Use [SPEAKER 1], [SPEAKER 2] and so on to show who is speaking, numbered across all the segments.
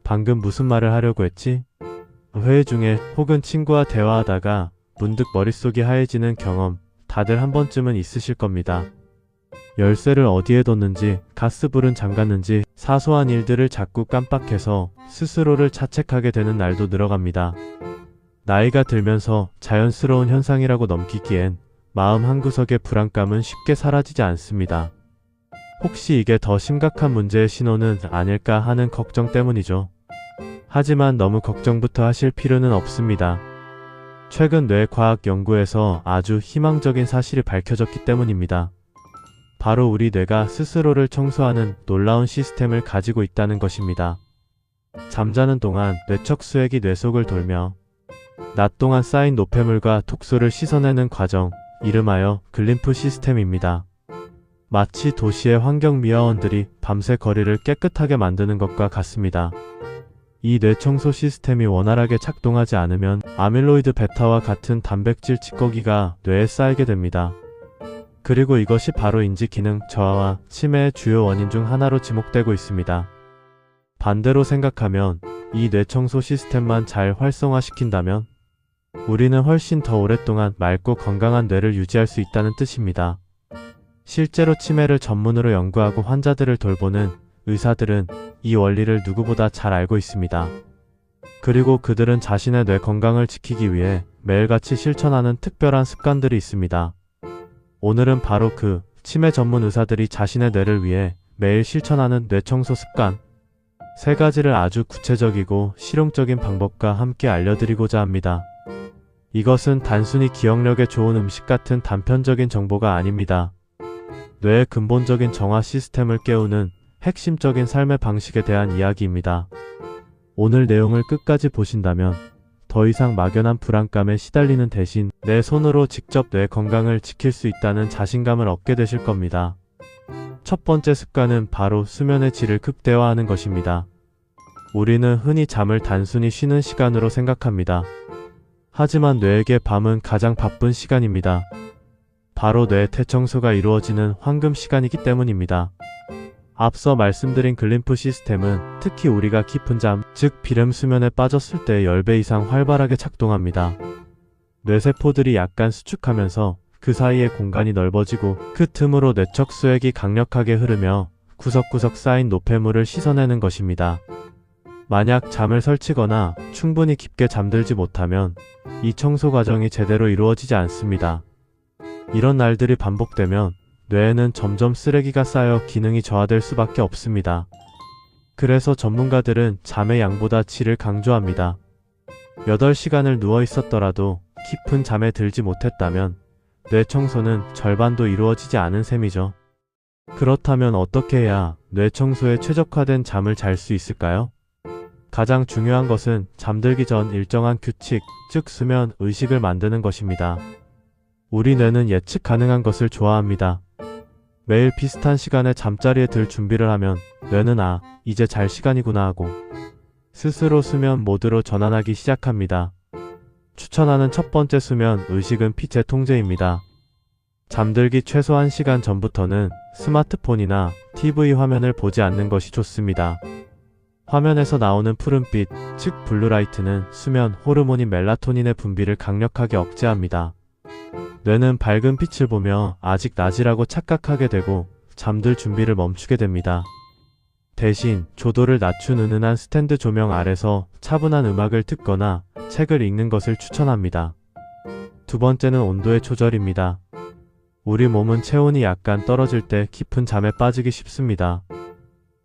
[SPEAKER 1] 방금 무슨 말을 하려고 했지? 회의 중에 혹은 친구와 대화하다가 문득 머릿속이 하얘지는 경험 다들 한 번쯤은 있으실 겁니다. 열쇠를 어디에 뒀는지, 가스불은 잠갔는지 사소한 일들을 자꾸 깜빡해서 스스로를 자책하게 되는 날도 늘어갑니다. 나이가 들면서 자연스러운 현상이라고 넘기기엔 마음 한구석의 불안감은 쉽게 사라지지 않습니다. 혹시 이게 더 심각한 문제의 신호는 아닐까 하는 걱정 때문이죠. 하지만 너무 걱정부터 하실 필요는 없습니다. 최근 뇌과학 연구에서 아주 희망적인 사실이 밝혀졌기 때문입니다. 바로 우리 뇌가 스스로를 청소하는 놀라운 시스템을 가지고 있다는 것입니다. 잠자는 동안 뇌척수액이 뇌 속을 돌며 낮 동안 쌓인 노폐물과 독소를 씻어내는 과정, 이름하여 글림프 시스템입니다. 마치 도시의 환경미화원들이 밤새 거리를 깨끗하게 만드는 것과 같습니다. 이 뇌청소 시스템이 원활하게 작동하지 않으면 아밀로이드 베타와 같은 단백질 찌꺼기가 뇌에 쌓이게 됩니다. 그리고 이것이 바로 인지 기능 저하와 치매의 주요 원인 중 하나로 지목되고 있습니다. 반대로 생각하면 이 뇌청소 시스템만 잘 활성화시킨다면 우리는 훨씬 더 오랫동안 맑고 건강한 뇌를 유지할 수 있다는 뜻입니다. 실제로 치매를 전문으로 연구하고 환자들을 돌보는 의사들은 이 원리를 누구보다 잘 알고 있습니다. 그리고 그들은 자신의 뇌 건강을 지키기 위해 매일같이 실천하는 특별한 습관들이 있습니다. 오늘은 바로 그 치매 전문 의사들이 자신의 뇌를 위해 매일 실천하는 뇌청소 습관 3가지를 아주 구체적이고 실용적인 방법과 함께 알려드리고자 합니다. 이것은 단순히 기억력에 좋은 음식 같은 단편적인 정보가 아닙니다. 뇌의 근본적인 정화 시스템을 깨우는 핵심적인 삶의 방식에 대한 이야기입니다. 오늘 내용을 끝까지 보신다면 더 이상 막연한 불안감에 시달리는 대신 내 손으로 직접 뇌 건강을 지킬 수 있다는 자신감을 얻게 되실 겁니다. 첫 번째 습관은 바로 수면의 질을 극대화하는 것입니다. 우리는 흔히 잠을 단순히 쉬는 시간으로 생각합니다. 하지만 뇌에게 밤은 가장 바쁜 시간입니다. 바로 뇌 대청소가 이루어지는 황금 시간이기 때문입니다. 앞서 말씀드린 글림프 시스템은 특히 우리가 깊은 잠, 즉 비렘 수면에 빠졌을 때 10배 이상 활발하게 작동합니다. 뇌세포들이 약간 수축하면서 그 사이에 공간이 넓어지고 그 틈으로 뇌척수액이 강력하게 흐르며 구석구석 쌓인 노폐물을 씻어내는 것입니다. 만약 잠을 설치거나 충분히 깊게 잠들지 못하면 이 청소 과정이 제대로 이루어지지 않습니다. 이런 날들이 반복되면 뇌에는 점점 쓰레기가 쌓여 기능이 저하될 수밖에 없습니다. 그래서 전문가들은 잠의 양보다 질을 강조합니다. 8시간을 누워 있었더라도 깊은 잠에 들지 못했다면 뇌 청소는 절반도 이루어지지 않은 셈이죠. 그렇다면 어떻게 해야 뇌 청소에 최적화된 잠을 잘 수 있을까요? 가장 중요한 것은 잠들기 전 일정한 규칙, 즉 수면 의식을 만드는 것입니다. 우리 뇌는 예측 가능한 것을 좋아합니다. 매일 비슷한 시간에 잠자리에 들 준비를 하면 뇌는 이제 잘 시간이구나 하고 스스로 수면 모드로 전환하기 시작합니다. 추천하는 첫 번째 수면 의식은 빛의 통제입니다. 잠들기 최소 1시간 전부터는 스마트폰이나 TV 화면을 보지 않는 것이 좋습니다. 화면에서 나오는 푸른빛, 즉 블루라이트는 수면 호르몬인 멜라토닌의 분비를 강력하게 억제합니다. 뇌는 밝은 빛을 보며 아직 낮이라고 착각하게 되고 잠들 준비를 멈추게 됩니다. 대신 조도를 낮춘 은은한 스탠드 조명 아래서 차분한 음악을 듣거나 책을 읽는 것을 추천합니다. 두 번째는 온도의 조절입니다. 우리 몸은 체온이 약간 떨어질 때 깊은 잠에 빠지기 쉽습니다.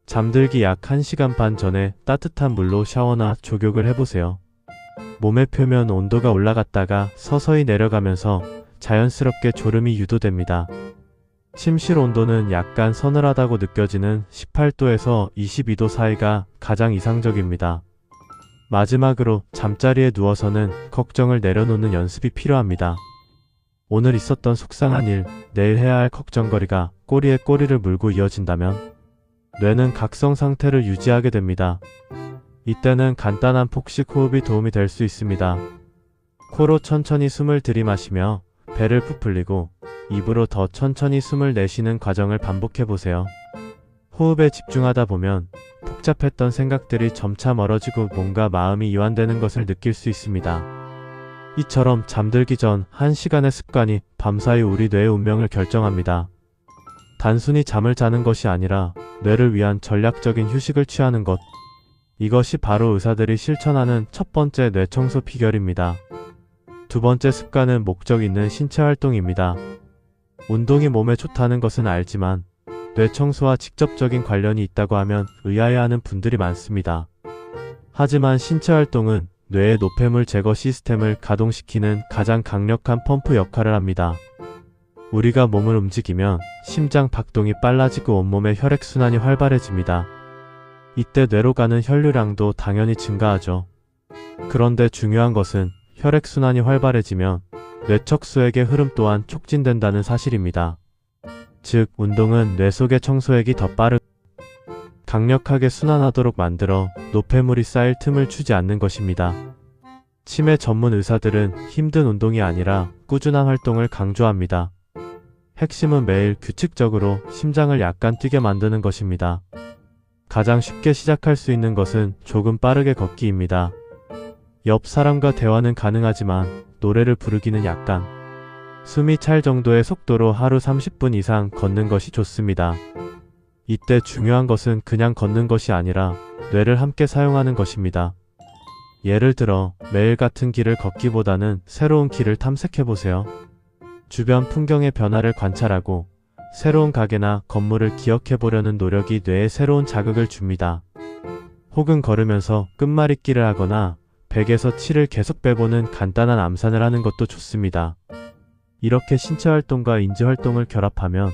[SPEAKER 1] 잠들기 약 1시간 반 전에 따뜻한 물로 샤워나 족욕을 해보세요. 몸의 표면 온도가 올라갔다가 서서히 내려가면서 자연스럽게 졸음이 유도됩니다. 침실 온도는 약간 서늘하다고 느껴지는 18도에서 22도 사이가 가장 이상적입니다. 마지막으로 잠자리에 누워서는 걱정을 내려놓는 연습이 필요합니다. 오늘 있었던 속상한 일, 내일 해야 할 걱정거리가 꼬리에 꼬리를 물고 이어진다면 뇌는 각성 상태를 유지하게 됩니다. 이때는 간단한 복식 호흡이 도움이 될 수 있습니다. 코로 천천히 숨을 들이마시며 배를 부풀리고 입으로 더 천천히 숨을 내쉬는 과정을 반복해보세요. 호흡에 집중하다 보면 복잡했던 생각들이 점차 멀어지고 뭔가 마음이 이완되는 것을 느낄 수 있습니다. 이처럼 잠들기 전 1시간의 습관이 밤사이 우리 뇌의 운명을 결정합니다. 단순히 잠을 자는 것이 아니라 뇌를 위한 전략적인 휴식을 취하는 것. 이것이 바로 의사들이 실천하는 첫 번째 뇌청소 비결입니다. 두 번째 습관은 목적 있는 신체 활동입니다. 운동이 몸에 좋다는 것은 알지만 뇌청소와 직접적인 관련이 있다고 하면 의아해하는 분들이 많습니다. 하지만 신체 활동은 뇌의 노폐물 제거 시스템을 가동시키는 가장 강력한 펌프 역할을 합니다. 우리가 몸을 움직이면 심장 박동이 빨라지고 온몸의 혈액순환이 활발해집니다. 이때 뇌로 가는 혈류량도 당연히 증가하죠. 그런데 중요한 것은 혈액순환이 활발해지면 뇌척수액의 흐름 또한 촉진된다는 사실입니다. 즉, 운동은 뇌 속의 청소액이 더 강력하게 순환하도록 만들어 노폐물이 쌓일 틈을 주지 않는 것입니다. 치매 전문 의사들은 힘든 운동이 아니라 꾸준한 활동을 강조합니다. 핵심은 매일 규칙적으로 심장을 약간 뛰게 만드는 것입니다. 가장 쉽게 시작할 수 있는 것은 조금 빠르게 걷기입니다. 옆 사람과 대화는 가능하지만 노래를 부르기는 약간 숨이 찰 정도의 속도로 하루 30분 이상 걷는 것이 좋습니다. 이때 중요한 것은 그냥 걷는 것이 아니라 뇌를 함께 사용하는 것입니다. 예를 들어 매일 같은 길을 걷기보다는 새로운 길을 탐색해보세요. 주변 풍경의 변화를 관찰하고 새로운 가게나 건물을 기억해보려는 노력이 뇌에 새로운 자극을 줍니다. 혹은 걸으면서 끝말잇기를 하거나 100에서 7을 계속 빼보는 간단한 암산을 하는 것도 좋습니다. 이렇게 신체 활동과 인지 활동을 결합하면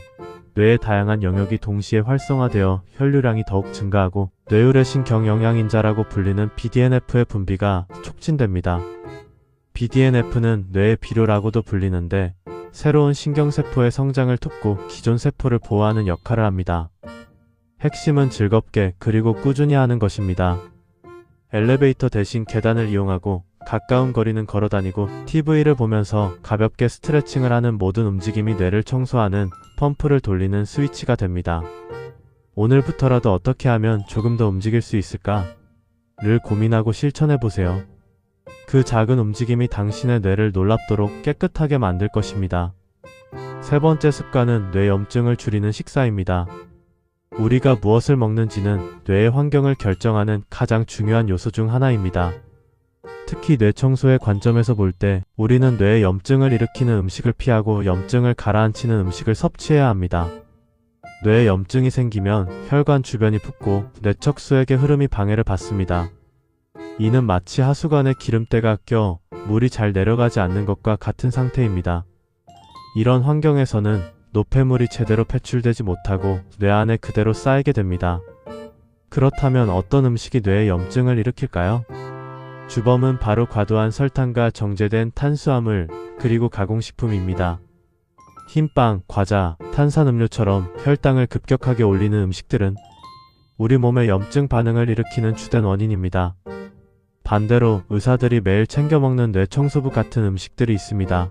[SPEAKER 1] 뇌의 다양한 영역이 동시에 활성화되어 혈류량이 더욱 증가하고 뇌의뢰 신경영양인자라고 불리는 BDNF의 분비가 촉진됩니다. BDNF는 뇌의 비료라고도 불리는데 새로운 신경세포의 성장을 돕고 기존 세포를 보호하는 역할을 합니다. 핵심은 즐겁게 그리고 꾸준히 하는 것입니다. 엘리베이터 대신 계단을 이용하고 가까운 거리는 걸어다니고 TV를 보면서 가볍게 스트레칭을 하는 모든 움직임이 뇌를 청소하는 펌프를 돌리는 스위치가 됩니다. 오늘부터라도 어떻게 하면 조금 더 움직일 수 있을까? 를 고민하고 실천해보세요. 그 작은 움직임이 당신의 뇌를 놀랍도록 깨끗하게 만들 것입니다. 세 번째 습관은 뇌 염증을 줄이는 식사입니다. 우리가 무엇을 먹는지는 뇌의 환경을 결정하는 가장 중요한 요소 중 하나입니다. 특히 뇌 청소의 관점에서 볼 때 우리는 뇌에 염증을 일으키는 음식을 피하고 염증을 가라앉히는 음식을 섭취해야 합니다. 뇌에 염증이 생기면 혈관 주변이 붓고 뇌척수액의 흐름이 방해를 받습니다. 이는 마치 하수관에 기름때가 껴 물이 잘 내려가지 않는 것과 같은 상태입니다. 이런 환경에서는 노폐물이 제대로 배출되지 못하고 뇌 안에 그대로 쌓이게 됩니다. 그렇다면 어떤 음식이 뇌에 염증을 일으킬까요? 주범은 바로 과도한 설탕과 정제된 탄수화물, 그리고 가공식품입니다. 흰빵, 과자, 탄산음료처럼 혈당을 급격하게 올리는 음식들은 우리 몸의 염증 반응을 일으키는 주된 원인입니다. 반대로 의사들이 매일 챙겨 먹는 뇌청소부 같은 음식들이 있습니다.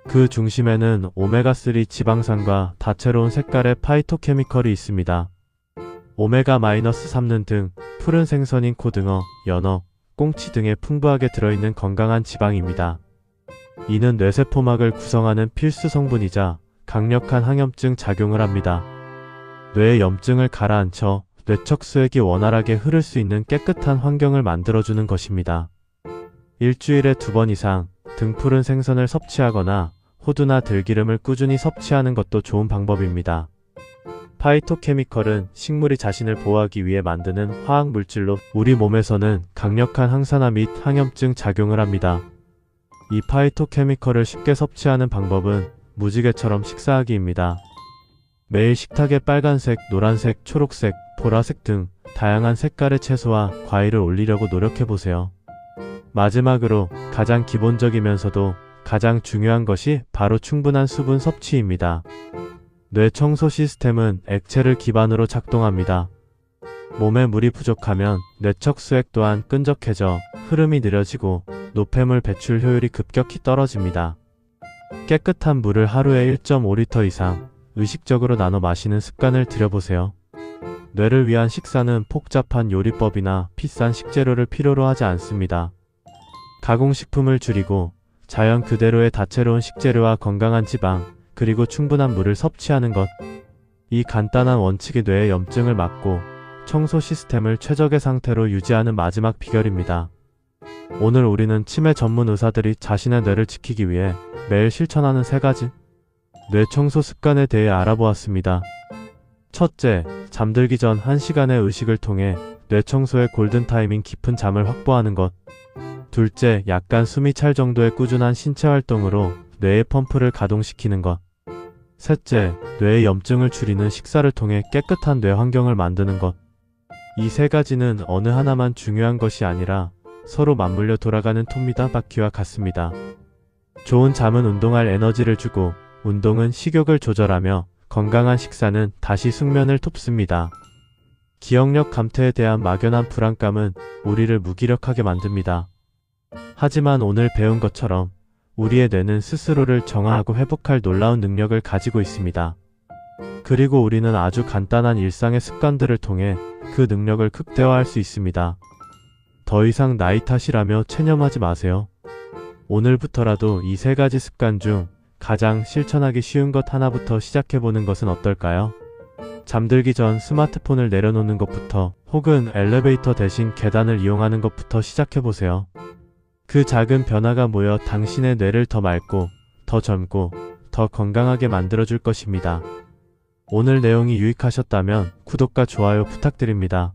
[SPEAKER 1] 그 중심에는 오메가3 지방산과 다채로운 색깔의 파이토케미컬이 있습니다. 오메가-3는 등 푸른 생선인 고등어, 연어, 꽁치 등에 풍부하게 들어있는 건강한 지방입니다. 이는 뇌세포막을 구성하는 필수 성분이자 강력한 항염증 작용을 합니다. 뇌의 염증을 가라앉혀 뇌척수액이 원활하게 흐를 수 있는 깨끗한 환경을 만들어주는 것입니다. 일주일에 2번 이상 등푸른 생선을 섭취하거나 호두나 들기름을 꾸준히 섭취하는 것도 좋은 방법입니다. 파이토케미컬은 식물이 자신을 보호하기 위해 만드는 화학 물질로 우리 몸에서는 강력한 항산화 및 항염증 작용을 합니다. 이 파이토케미컬을 쉽게 섭취하는 방법은 무지개처럼 식사하기입니다. 매일 식탁에 빨간색, 노란색, 초록색, 보라색 등 다양한 색깔의 채소와 과일을 올리려고 노력해보세요. 마지막으로 가장 기본적이면서도 가장 중요한 것이 바로 충분한 수분 섭취입니다. 뇌 청소 시스템은 액체를 기반으로 작동합니다. 몸에 물이 부족하면 뇌척수액 또한 끈적해져 흐름이 느려지고 노폐물 배출 효율이 급격히 떨어집니다. 깨끗한 물을 하루에 1.5리터 이상 의식적으로 나눠 마시는 습관을 들여보세요. 뇌를 위한 식사는 복잡한 요리법이나 비싼 식재료를 필요로 하지 않습니다. 가공식품을 줄이고 자연 그대로의 다채로운 식재료와 건강한 지방, 그리고 충분한 물을 섭취하는 것. 이 간단한 원칙이 뇌의 염증을 막고 청소 시스템을 최적의 상태로 유지하는 마지막 비결입니다. 오늘 우리는 치매 전문 의사들이 자신의 뇌를 지키기 위해 매일 실천하는 3가지 뇌 청소 습관에 대해 알아보았습니다. 첫째, 잠들기 전 1시간의 의식을 통해 뇌 청소의 골든타임인 깊은 잠을 확보하는 것. 둘째, 약간 숨이 찰 정도의 꾸준한 신체 활동으로 뇌의 펌프를 가동시키는 것. 셋째, 뇌의 염증을 줄이는 식사를 통해 깨끗한 뇌 환경을 만드는 것. 이 3가지는 어느 하나만 중요한 것이 아니라 서로 맞물려 돌아가는 톱니다 바퀴와 같습니다. 좋은 잠은 운동할 에너지를 주고, 운동은 식욕을 조절하며, 건강한 식사는 다시 숙면을 돕습니다. 기억력 감퇴에 대한 막연한 불안감은 우리를 무기력하게 만듭니다. 하지만 오늘 배운 것처럼 우리의 뇌는 스스로를 정화하고 회복할 놀라운 능력을 가지고 있습니다. 그리고 우리는 아주 간단한 일상의 습관들을 통해 그 능력을 극대화할 수 있습니다. 더 이상 나이 탓이라며 체념하지 마세요. 오늘부터라도 이 3가지 습관 중 가장 실천하기 쉬운 것 하나부터 시작해보는 것은 어떨까요? 잠들기 전 스마트폰을 내려놓는 것부터, 혹은 엘리베이터 대신 계단을 이용하는 것부터 시작해보세요. 그 작은 변화가 모여 당신의 뇌를 더 맑고, 더 젊고, 더 건강하게 만들어줄 것입니다. 오늘 내용이 유익하셨다면 구독과 좋아요 부탁드립니다.